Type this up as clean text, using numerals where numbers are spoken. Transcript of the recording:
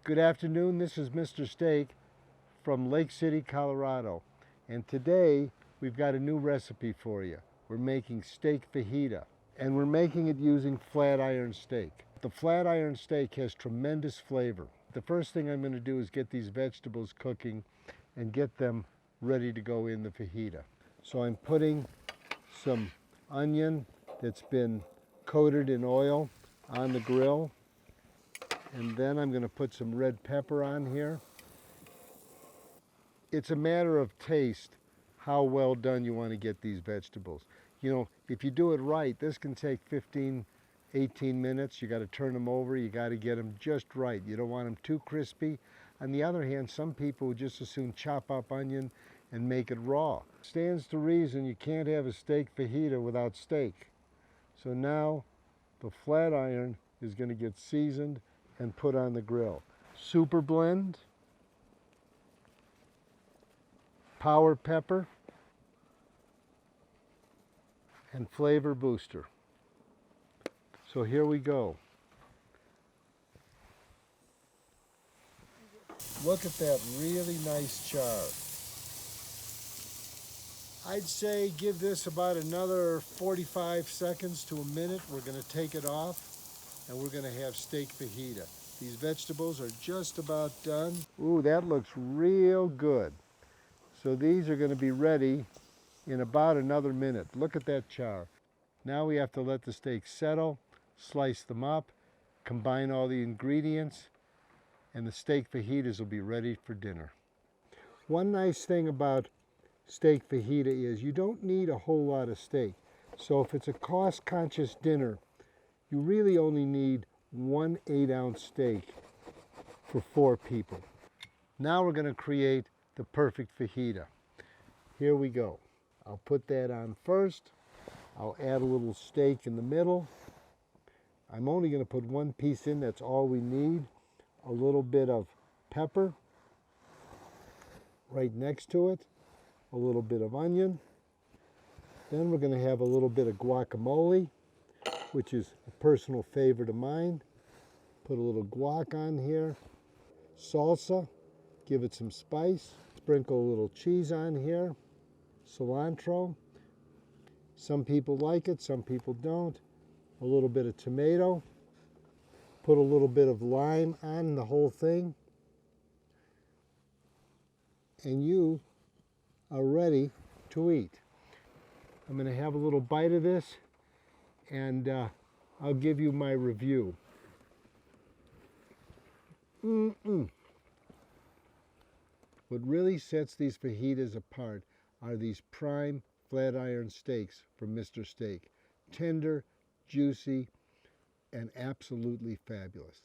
Good afternoon, this is Mr. Steak from Lake City, Colorado. And today we've got a new recipe for you. We're making steak fajita, and we're making it using flat iron steak. The flat iron steak has tremendous flavor. The first thing I'm going to do is get these vegetables cooking and get them ready to go in the fajita. So I'm putting some onion that's been coated in oil on the grill. And then I'm going to put some red pepper on here. It's a matter of taste how well done you want to get these vegetables. You know, if you do it right, this can take 15, 18 minutes. You got to turn them over. You got to get them just right. You don't want them too crispy. On the other hand, some people would just as soon chop up onion and make it raw. Stands to reason you can't have a steak fajita without steak. So now the flat iron is going to get seasoned and put on the grill. Super blend, power pepper, and flavor booster. So here we go. Look at that really nice char. I'd say give this about another 45 seconds to a minute. We're going to take it off and we're going to have steak fajita. These vegetables are just about done. Ooh, that looks real good. So these are going to be ready in about another minute. Look at that char. Now we have to let the steak settle, slice them up, combine all the ingredients, and the steak fajitas will be ready for dinner. One nice thing about steak fajita is you don't need a whole lot of steak. So if it's a cost-conscious dinner, you really only need 1 8-ounce steak for 4 people. Now we're going to create the perfect fajita. Here we go. I'll put that on first. I'll add a little steak in the middle. I'm only going to put 1 piece in, that's all we need. A little bit of pepper right next to it. A little bit of onion. Then we're going to have a little bit of guacamole, which is a personal favorite of mine. Put a little guac on here. Salsa, give it some spice. Sprinkle a little cheese on here. Cilantro. Some people like it, some people don't. A little bit of tomato. Put a little bit of lime on the whole thing. And you are ready to eat. I'm going to have a little bite of this and I'll give you my review. What really sets these fajitas apart are these prime flat iron steaks from Mr. Steak. Tender, juicy, and absolutely fabulous.